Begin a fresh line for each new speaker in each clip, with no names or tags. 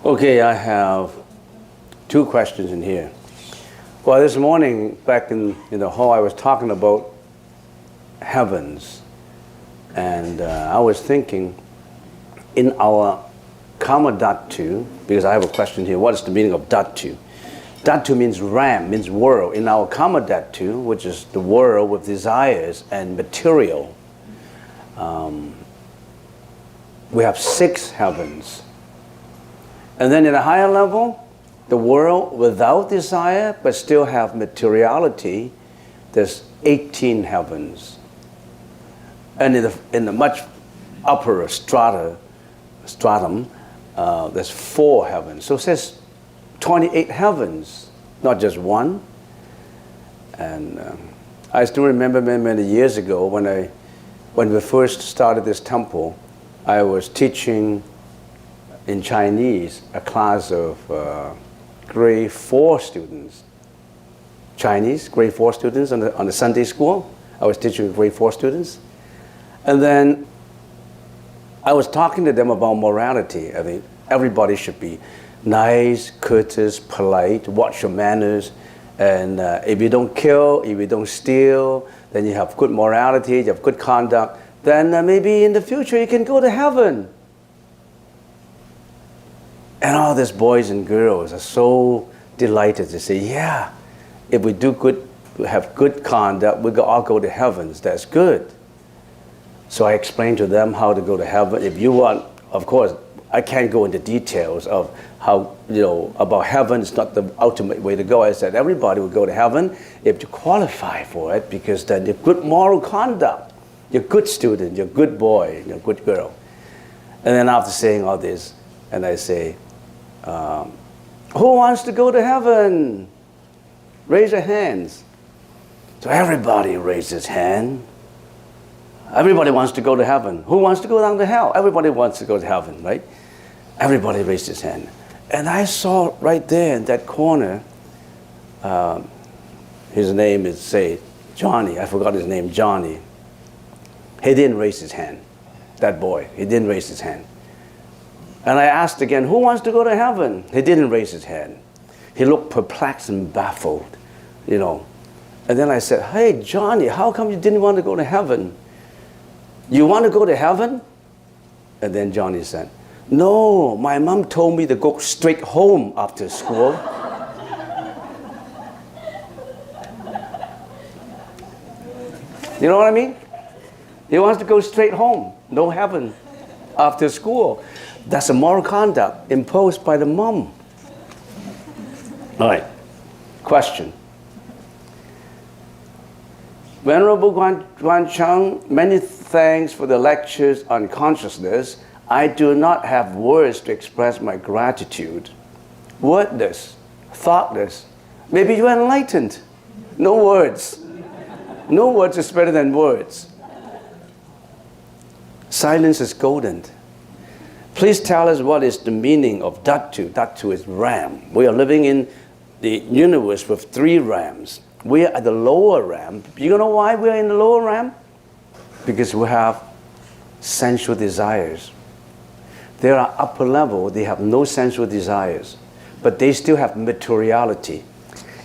Okay, I have two questions in here. Well, this morning, back in the hall, I was talking about heavens. And I was thinking, in our Karma Dhatu, because I have a question here, what is the meaning of Dhatu? Dhatu means ram, means world. In our Karma Dhatu, which is the world with desires and material, we have 6 heavens. And then in a higher level, the world without desire but still have materiality, there's 18 heavens. And in the much upper stratum, there's 4 heavens. So it says 28 heavens, not just one. And I still remember many years ago when we first started this temple, I was teaching in Chinese a class of grade 4 students. Chinese, grade 4 students on the Sunday school. I was teaching grade 4 students. And then I was talking to them about morality. I mean, everybody should be nice, courteous, polite, watch your manners. And if you don't kill, if you don't steal, then you have good morality, you have good conduct, then maybe in the future you can go to heaven. And all these boys and girls are so delighted to say, yeah, if we do good, we have good conduct, we all go to heavens. That's good. So I explained to them how to go to heaven. If you want, of course, I can't go into details of how, about heaven. It's not the ultimate way to go. I said everybody will go to heaven if you qualify for it, because then you're good moral conduct. You're a good student, you're a good boy, you're a good girl. And then after saying all this, and I say, who wants to go to heaven? Raise your hands. So everybody raised his hand. Everybody wants to go to heaven. Who wants to go down to hell? Everybody wants to go to heaven, right? Everybody raised his hand. And I saw right there in that corner, his name is, say, Johnny. I forgot his name, Johnny. He didn't raise his hand, that boy. He didn't raise his hand. And I asked again, who wants to go to heaven? He didn't raise his hand. He looked perplexed and baffled, And then I said, hey, Johnny, how come you didn't want to go to heaven? You want to go to heaven? And then Johnny said, no, my mom told me to go straight home after school. You know what I mean? He wants to go straight home, no heaven after school. That's a moral conduct imposed by the mom. All right, question. Venerable Guan Chang, many thanks for the lectures on consciousness. I do not have words to express my gratitude. Wordless, thoughtless. Maybe you are enlightened. No words. No words is better than words. Silence is golden. Please tell us what is the meaning of Dhatu. Dhatu is ram. We are living in the universe with 3 rams. We are at the lower ram. You know why we are in the lower ram? Because we have sensual desires. They are upper level, they have no sensual desires, but they still have materiality.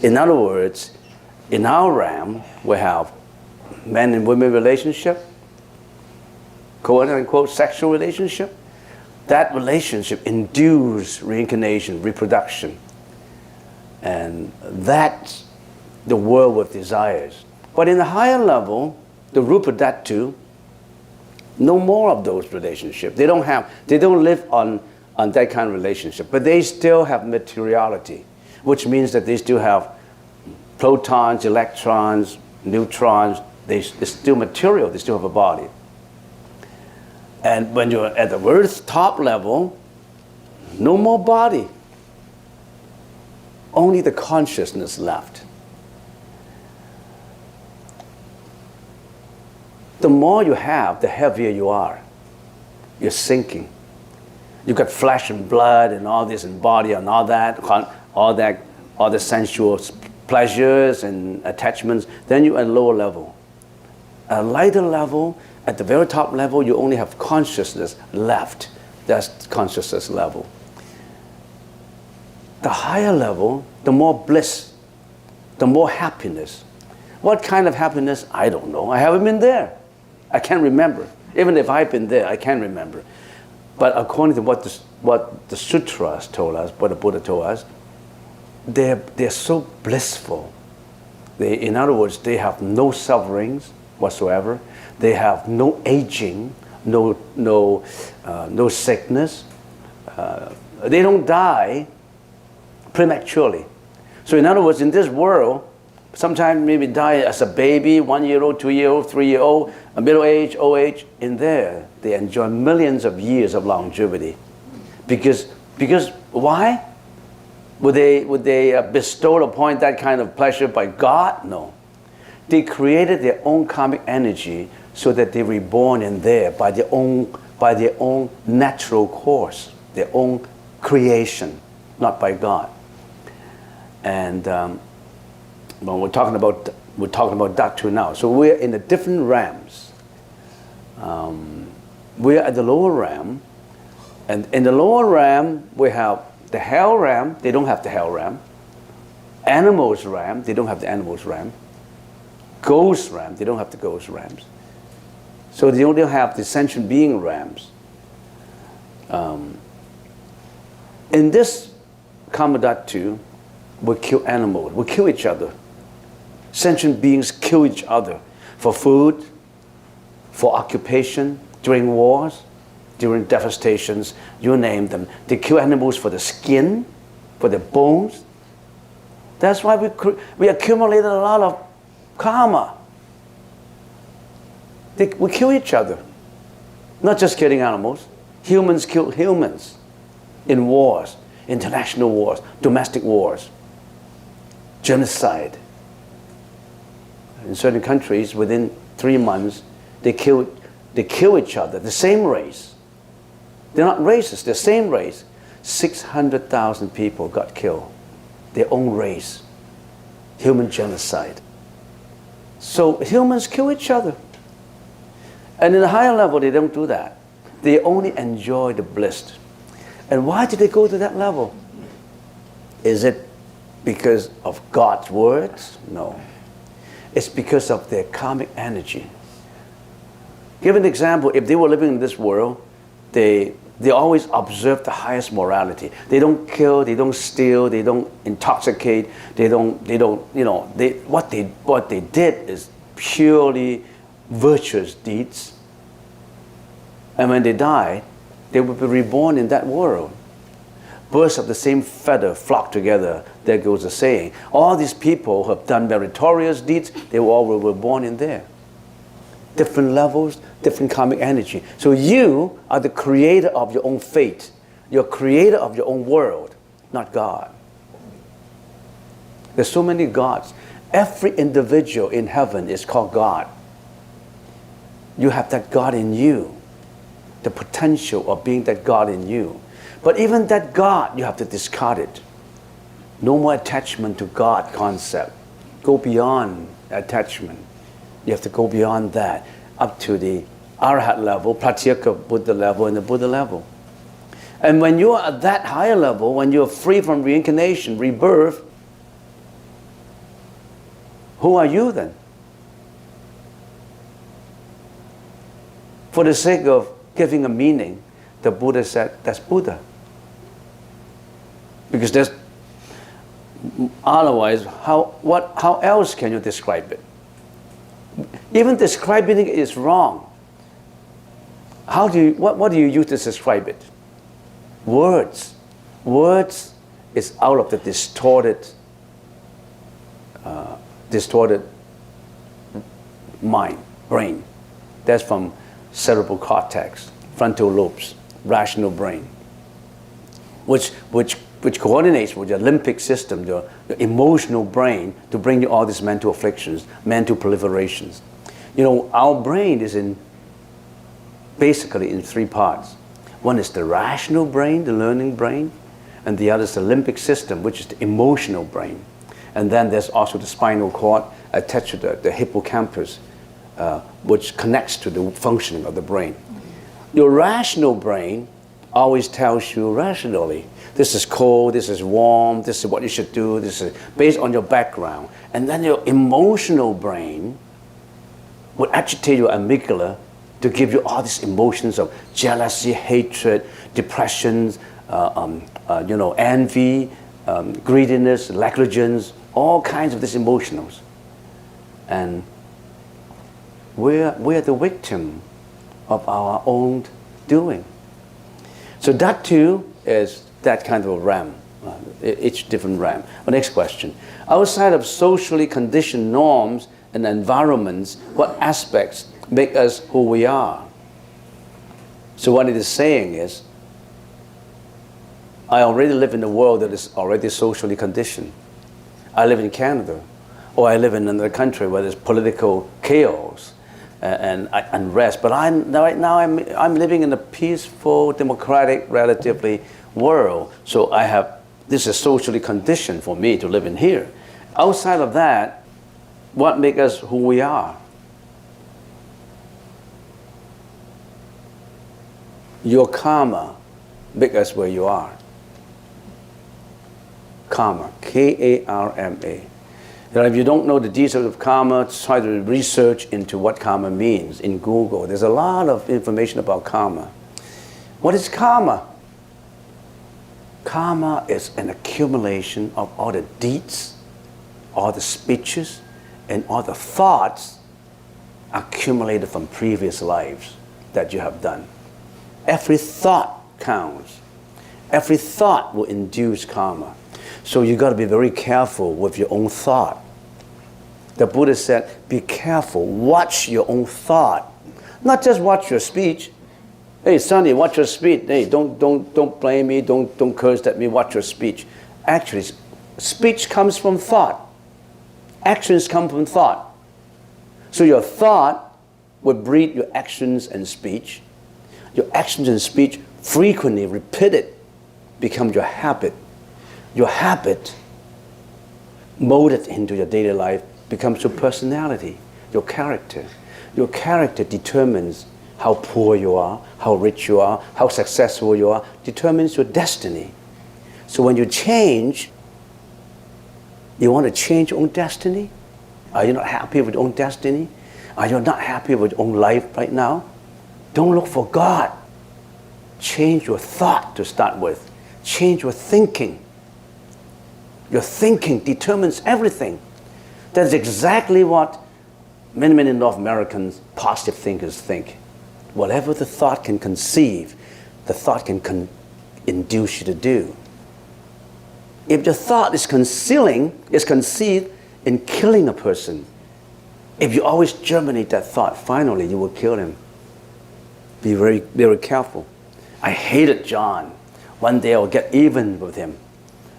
In other words, in our ram, we have man and women relationship, quote unquote sexual relationship. That relationship induces reincarnation, reproduction. And that's the world with desires. But in the higher level, the Rupa Dhatu, no more of those relationships. They don't live on that kind of relationship, but they still have materiality, which means that they still have protons, electrons, neutrons. It's still material, they still have a body. And when you're at the earth's top level, no more body. Only the consciousness left. the more you have, the heavier you are. You're sinking. You got flesh and blood and all this and body and all the sensual pleasures and attachments. Then you're at a lower level. At a lighter level, at the very top level, you only have consciousness left. That's consciousness level. The higher level, the more bliss, the more happiness. What kind of happiness? I don't know. I haven't been there. I can't remember. Even if I've been there, I can't remember. But according to what the sutras told us, what the Buddha told us, they're so blissful. In other words, they have no sufferings whatsoever. They have no aging, no sickness. They don't die prematurely. So in other words, in this world, sometimes maybe die as a baby, 1 year old, 2 year old, 3 year old, a middle age, old age. In there, they enjoy millions of years of longevity. Because why? Would they bestow upon that kind of pleasure by God? No. They created their own karmic energy so that they were born in there by their own natural course, their own creation, not by God. And well, we're talking about that too now. So we're in the different realms. We're at the lower realm, and in the lower realm we have the hell realm. They don't have the hell realm. Animals realm. They don't have the animals realm. Ghost realm. They don't have the ghost realms. So they only have the sentient being realms. In this Kamadhatu, we kill animals. We kill each other. Sentient beings kill each other for food, for occupation, during wars, during devastations, you name them. They kill animals for the skin, for the bones. That's why we accumulated a lot of karma. We kill each other. Not just killing animals. Humans kill humans in wars, international wars, domestic wars, genocide. In certain countries, within 3 months, they kill each other, the same race. They're not racist, they're the same race. 600,000 people got killed, their own race. Human genocide. So humans kill each other. And in the higher level, they don't do that. They only enjoy the bliss. And why did they go to that level? Is it because of God's words? No. It's because of their karmic energy. Give an example. If they were living in this world, they always observe the highest morality. They don't kill, they don't steal, they don't intoxicate, what they did is purely virtuous deeds. And when they die, they will be reborn in that world. Birds of the same feather flock together. There goes the saying. All these people who have done meritorious deeds, they all were born in there. Different levels, different karmic energy. So you are the creator of your own fate. You're creator of your own world, not God. There's so many gods. Every individual in heaven is called God. You have that God in you, the potential of being that God in you. But even that God, you have to discard it. No more attachment to God concept. Go beyond attachment. You have to go beyond that, up to the Arhat level, Pratyeka Buddha level, and the Buddha level. And when you are at that higher level, when you're free from reincarnation, rebirth, who are you then? For the sake of giving a meaning, the Buddha said, that's Buddha. Because there's, otherwise, how else can you describe it? Even describing it is wrong. What do you use to describe it? Words. Words is out of the distorted mind, brain. That's from cerebral cortex, frontal lobes, rational brain, which coordinates with your limbic system, your emotional brain, to bring you all these mental afflictions, mental proliferations. You know, our brain is basically in three parts. One is the rational brain, the learning brain, and the other is the limbic system, which is the emotional brain. And then there's also the spinal cord attached to the hippocampus, which connects to the functioning of the brain. Your rational brain always tells you rationally, this is cold, this is warm, this is what you should do, this is based on your background. And then your emotional brain would agitate your amygdala to give you all these emotions of jealousy, hatred, depression, envy, greediness, negligence, all kinds of these emotions. And we're the victim of our own doing. So that too is that kind of a realm, each different realm. Next question. Outside of socially conditioned norms and environments, what aspects make us who we are? So what it is saying is, I already live in a world that is already socially conditioned. I live in Canada, or I live in another country where there's political chaos and unrest. But right now I'm living in a peaceful, democratic, relatively world. So this is socially conditioned for me to live in here. Outside of that, what makes us who we are? Your karma makes us where you are. Karma, K-A-R-M-A. If you don't know the details of karma, try to research into what karma means in Google. There's a lot of information about karma. What is karma? Karma is an accumulation of all the deeds, all the speeches, and all the thoughts accumulated from previous lives that you have done. Every thought counts. Every thought will induce karma. So you got to be very careful with your own thought. The Buddha said, be careful, watch your own thought. Not just watch your speech. Hey, Sonny, watch your speech. Hey, don't blame me, don't curse at me, watch your speech. Actually, speech comes from thought. Actions come from thought. So your thought will breed your actions and speech. Your actions and speech frequently repeated becomes your habit. Your habit, molded into your daily life, becomes your personality, your character. Your character determines how poor you are, how rich you are, how successful you are, determines your destiny. So when you change, you want to change your own destiny? Are you not happy with your own destiny? Are you not happy with your own life right now? Don't look for God. Change your thought to start with. Change your thinking. Your thinking determines everything. That's exactly what many North Americans, positive thinkers, think. Whatever the thought can conceive, the thought can induce you to do. If the thought is conceived in killing a person, if you always germinate that thought, finally you will kill him. Be very, very careful. I hated John. One day I'll get even with him.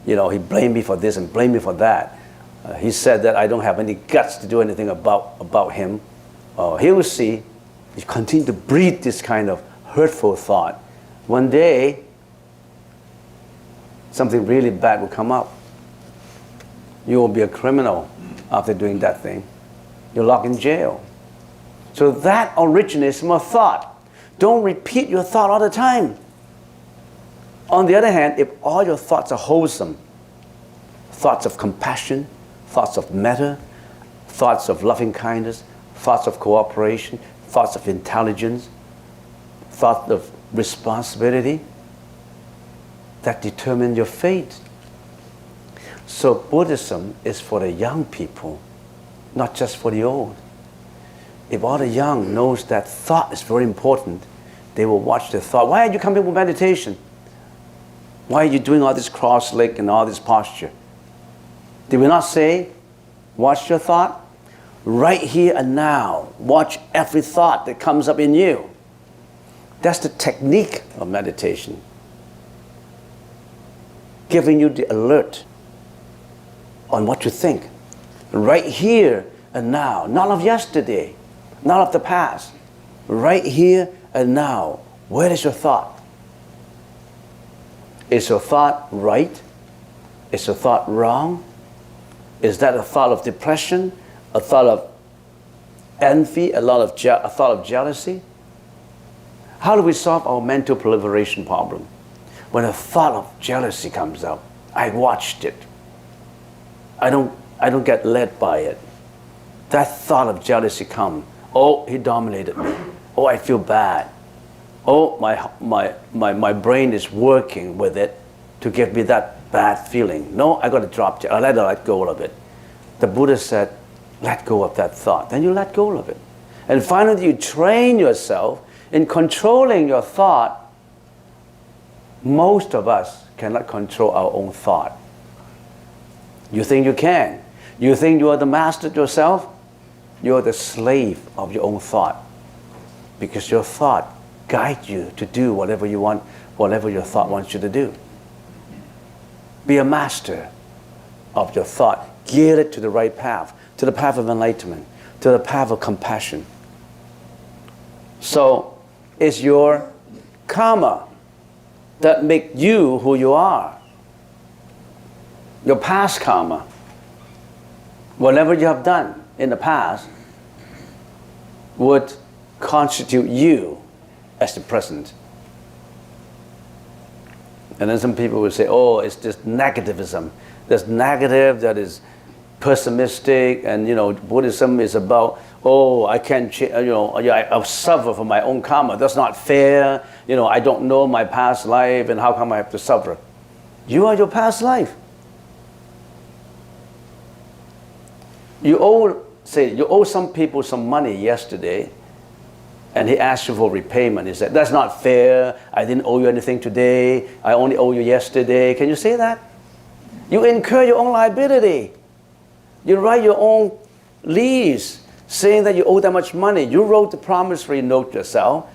He blamed me for this and blamed me for that. He said that I don't have any guts to do anything about him. He will see. You continue to breed this kind of hurtful thought. One day, something really bad will come up. You will be a criminal after doing that thing. You're locked in jail. So that originates from a thought. Don't repeat your thought all the time. On the other hand, if all your thoughts are wholesome, thoughts of compassion, thoughts of metta, thoughts of loving kindness, thoughts of cooperation, thoughts of intelligence, thoughts of responsibility, that determine your fate. So Buddhism is for the young people, not just for the old. If all the young knows that thought is very important, they will watch their thought. Why are you coming with meditation? Why are you doing all this cross-leg and all this posture? Did we not say, watch your thought? Right here and now, watch every thought that comes up in you. That's the technique of meditation. Giving you the alert on what you think. Right here and now, not of yesterday, not of the past. Right here and now, where is your thought? Is your thought right? Is your thought wrong? Is that a thought of depression, a thought of envy, a thought of jealousy? How do we solve our mental proliferation problem? When a thought of jealousy comes up, I watched it. I don't get led by it. That thought of jealousy comes. Oh, he dominated me. Oh, I feel bad. Oh, my brain is working with it to give me that bad feeling. No, I got to drop it. I let go of it. The Buddha said, let go of that thought. Then you let go of it. And finally, you train yourself in controlling your thought. Most of us cannot control our own thought. You think you can. You think you are the master yourself. You are the slave of your own thought. Because your thought guides you to do whatever you want, whatever your thought wants you to do. Be a master of your thought. Gear it to the right path, to the path of enlightenment, to the path of compassion. So, it's your karma that make you who you are. Your past karma, whatever you have done in the past, would constitute you as the present. And then some people will say, oh, it's just negativism. There's negative that is pessimistic, and Buddhism is about, oh, I can't change, I'll suffer for my own karma. That's not fair. I don't know my past life, and how come I have to suffer? You are your past life. You owe some people some money yesterday, and he asked you for repayment. He said, that's not fair. I didn't owe you anything today. I only owe you yesterday. Can you say that? You incur your own liability. You write your own lease saying that you owe that much money. You wrote the promissory note yourself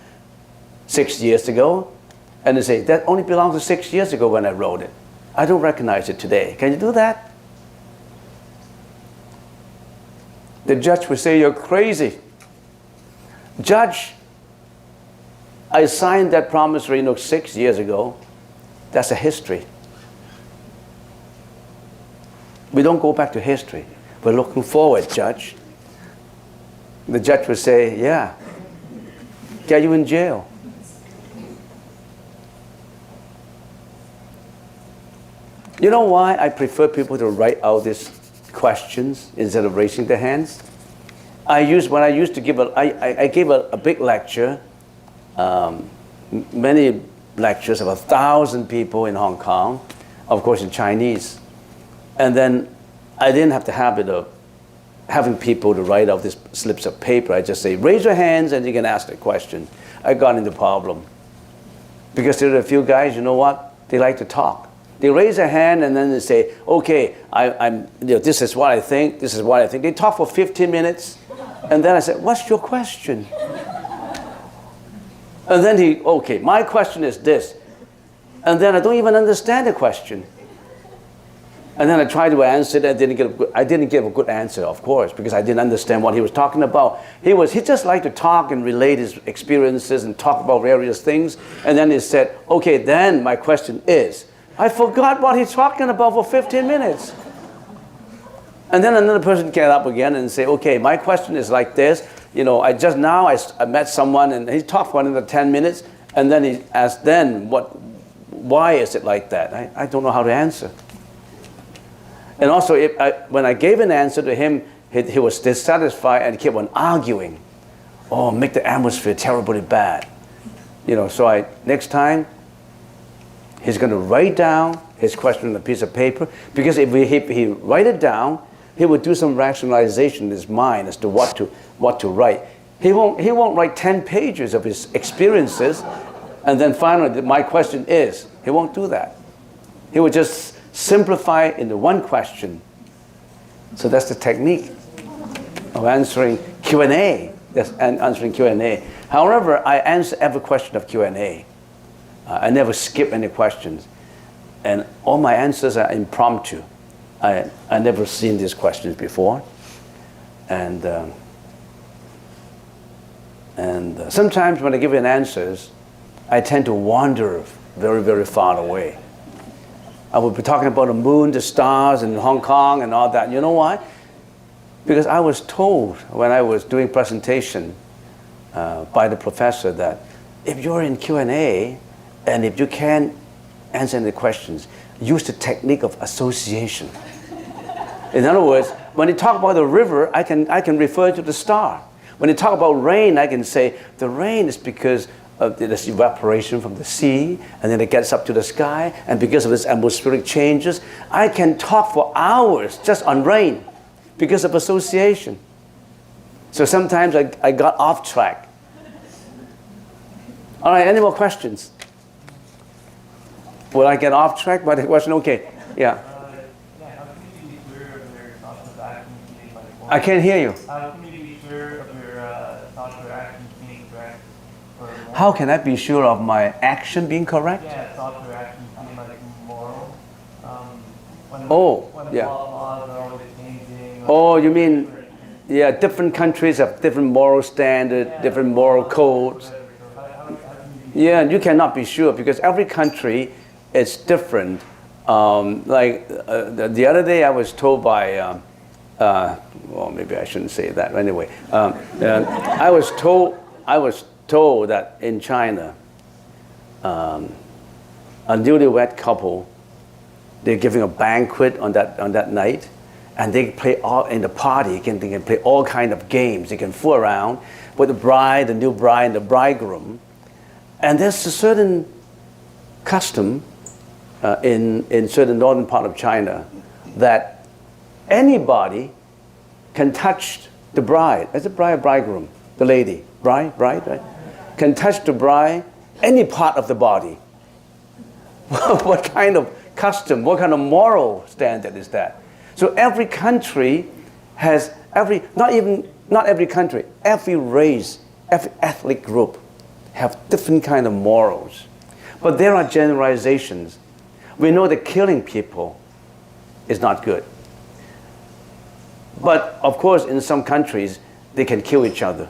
6 years ago, and they say, that only belongs to 6 years ago when I wrote it. I don't recognize it today. Can you do that? The judge will say, you're crazy. Judge, I signed that promissory note 6 years ago. That's a history. We don't go back to history. We're looking forward, Judge. The judge will say, yeah, get you in jail. You know why I prefer people to write out these questions instead of raising their hands? I gave a big lecture, many lectures of 1,000 people in Hong Kong, of course in Chinese. And then I didn't have the habit of having people to write out these slips of paper. I just say, raise your hands and you can ask the question. I got into a problem. Because there are a few guys, you know what? They like to talk. They raise their hand and then they say, okay, this is what I think, this is what I think. They talk for 15 minutes. And then I said, what's your question? And then okay, my question is this. And then I don't even understand the question. And then I tried to answer it. I didn't give a good answer, of course, because I didn't understand what he was talking about. He just liked to talk and relate his experiences and talk about various things. And then he said, okay, then my question is, I forgot what he's talking about for 15 minutes. And then another person get up again and say, okay, my question is like this. I met someone and he talked for another 10 minutes. And then he asked, why is it like that? I don't know how to answer. And also, when I gave an answer to him, he was dissatisfied and kept on arguing. Oh, make the atmosphere terribly bad. So next time, he's going to write down his question on a piece of paper. Because if he write it down, he would do some rationalization in his mind as to what to write. He won't write 10 pages of his experiences, and then finally, my question is, he won't do that. He would just simplify it into one question. So that's the technique of answering Q&A. That's answering Q&A. However, I answer every question of Q&A. I never skip any questions. And all my answers are impromptu. I never seen these questions before. And And sometimes when I give an answers, I tend to wander very, very far away. I would be talking about the moon, the stars, and Hong Kong and all that. You know why? Because I was told when I was doing presentation by the professor that if you're in Q&A and if you can't answer any questions, use the technique of association. In other words, when you talk about the river, I can refer to the star. When you talk about rain, I can say the rain is because of this evaporation from the sea, and then it gets up to the sky, and because of this atmospheric changes, I can talk for hours just on rain because of association. So sometimes I got off track. All right, any more questions? Will I get off track by the question? Okay, yeah. I can't hear you.
How can you be sure of your thoughts or actions being correct?
How can I be sure of my action being correct?
Yeah, thoughts or actions being like moral. When
yeah.
laws are always changing.
Oh, you mean, yeah, different countries have different moral standards, different moral codes. Yeah, you cannot be sure because every country is different. The other day I was told by, well, maybe I shouldn't say that. Anyway, I was told that in China, a newlywed couple, they're giving a banquet on that night, and they play all in the party. They can play all kind of games. They can fool around with the bride, the new bride, and the bridegroom. And there's a certain custom in certain northern part of China that anybody can touch the bride. As a bride, bridegroom, the lady, bride, right? Can touch the bride, any part of the body. What kind of custom, what kind of moral standard is that? So every country has, not every country, every race, every ethnic group have different kind of morals. But there are generalizations. We know that killing people is not good. But of course, in some countries, they can kill each other.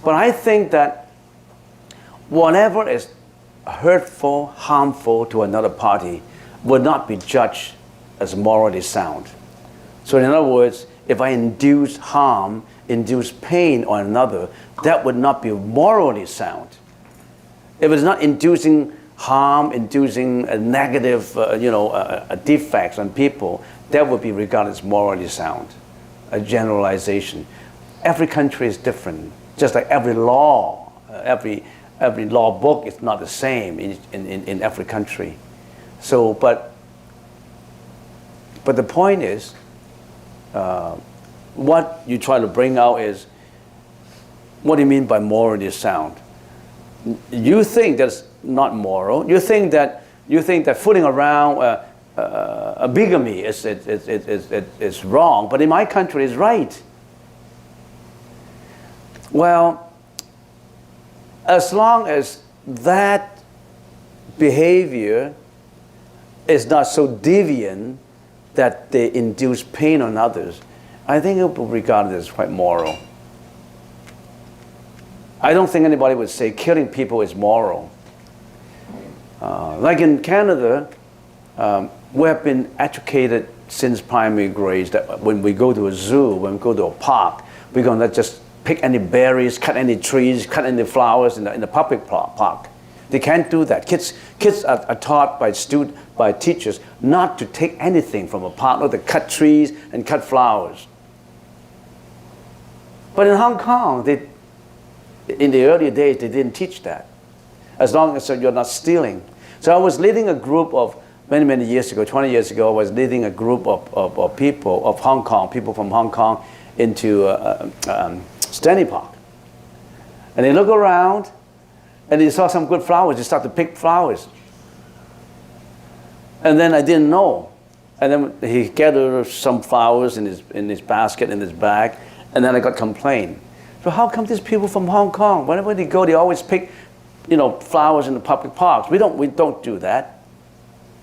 But I think that whatever is hurtful, harmful to another party would not be judged as morally sound. So in other words, if I induce harm, induce pain on another, that would not be morally sound. If it's not inducing harm, inducing a negative, defects on people, that would be regarded as morally sound, a generalization. Every country is different, just like every law, every law book is not the same in every country. So, but the point is, what you try to bring out is, what do you mean by morally sound? You think that's not moral. You think that fooling around a bigamy is wrong, but in my country it's right. Well, as long as that behavior is not so deviant that they induce pain on others, I think it will be regarded as quite moral. I don't think anybody would say killing people is moral. Like in Canada, we have been educated since primary grades that when we go to a zoo, when we go to a park, we're going to just pick any berries, cut any trees, cut any flowers in the public park. They can't do that. Kids are taught by teachers not to take anything from a park, not to cut trees and cut flowers. But in Hong Kong, in the early days, they didn't teach that. As long as you're not stealing. So I was leading a group of, many years ago, 20 years ago, I was leading a group of people, of Hong Kong, people from Hong Kong, into Stanley Park. And they look around, and they saw some good flowers, they start to pick flowers. And then I didn't know. And then he gathered some flowers in his basket, in his bag, and then I got complained. So how come these people from Hong Kong, whenever they go, they always pick, flowers in the public parks? We don't do that.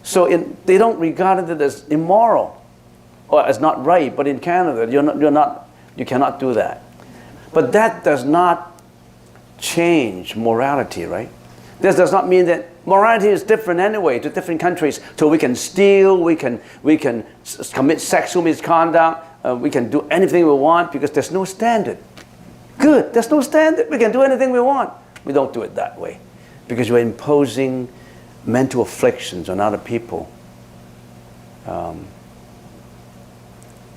So they don't regard it as immoral or as not right. But in Canada, you cannot do that. But that does not change morality, right? This does not mean that morality is different anyway to different countries. So we can steal, we can commit sexual misconduct, we can do anything we want because there's no standard. Good, there's no standard. We can do anything we want. We don't do it that way because you're imposing mental afflictions on other people.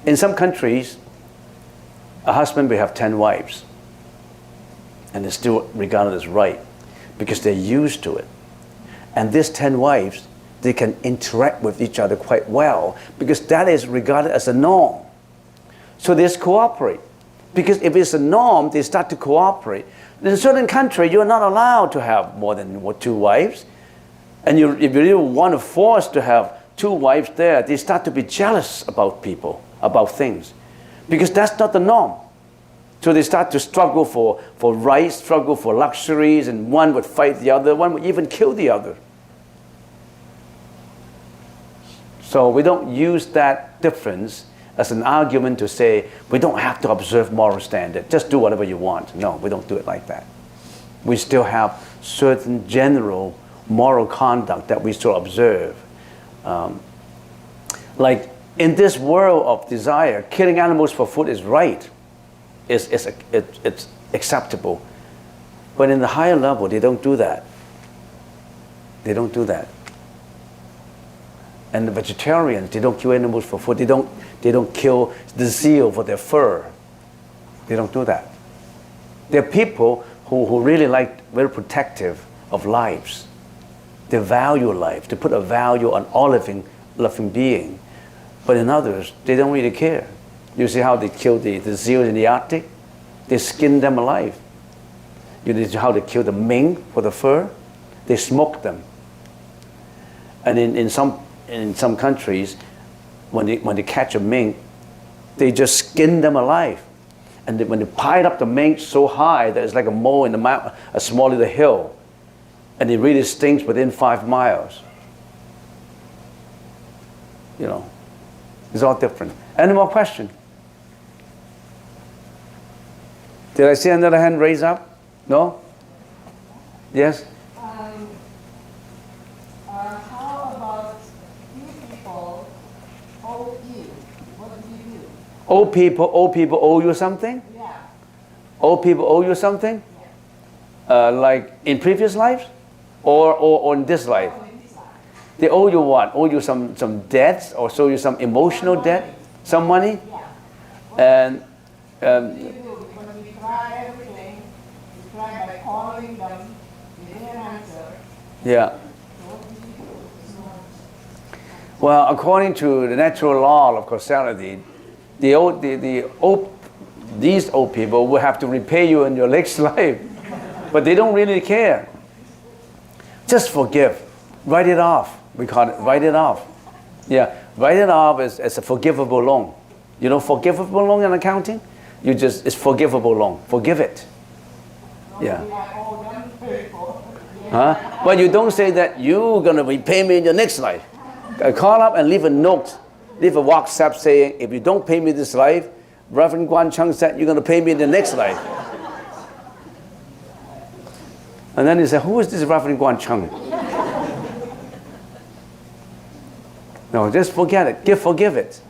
In some countries, a husband will have 10 wives, and it's still regarded as right because they're used to it. And these 10 wives, they can interact with each other quite well because that is regarded as a norm. So they just cooperate. Because if it's a norm, they start to cooperate. In a certain country, you're not allowed to have more than 2 wives. And if you really want to force to have 2 wives there, they start to be jealous about people, about things. Because that's not the norm. So they start to struggle for rights, struggle for luxuries, and one would fight the other, one would even kill the other. So we don't use that difference as an argument to say we don't have to observe moral standard. Just do whatever you want. No, we don't do it like that. We still have certain general moral conduct that we still observe. Like in this world of desire, killing animals for food is right. It's acceptable. But in the higher level, they don't do that. They don't do that. And the vegetarians, they don't kill animals for food. They don't kill the seal for their fur. They don't do that. There are people who really very protective of lives. They value life. They put a value on all living being. But in others, they don't really care. You see how they kill the seal in the Arctic? They skin them alive. You see how they kill the mink for the fur? They smoke them. And in some countries, when they catch a mink, they just skin them alive. And when they pile up the mink so high that it's like a mole in the mountain, a small little hill, and it really stings within 5 miles. You know, it's all different. Any more questions? Did I see another hand raise up? No? Yes?
How about you people owe you? What do you do?
Old people owe you something?
Yeah.
Old people owe you something?
Yeah.
Like in previous lives? Or in this life?
Oh, in this life.
They owe you what? Owe you some debts or show you some emotional debt? Some money?
Yeah.
And
What do you do? Because we try everything. We try by calling them. They didn't answer.
yeah.
What do you do?
Well, according to the natural law of causality, these old people will have to repay you in your next life. But they don't really care. Just forgive. Write it off. We call it write it off. Yeah, write it off as a forgivable loan. You know forgivable loan in accounting? It's forgivable loan. Forgive it. Yeah.
I owe them people.
Huh? But you don't say that you're going to repay me in your next life. Call up and leave a note. Leave a WhatsApp saying, if you don't pay me this life, Reverend Guan Chung said you're going to pay me in the next life. And then he said, who is this Reverend Guan Chung? No, just forget it. Forgive it.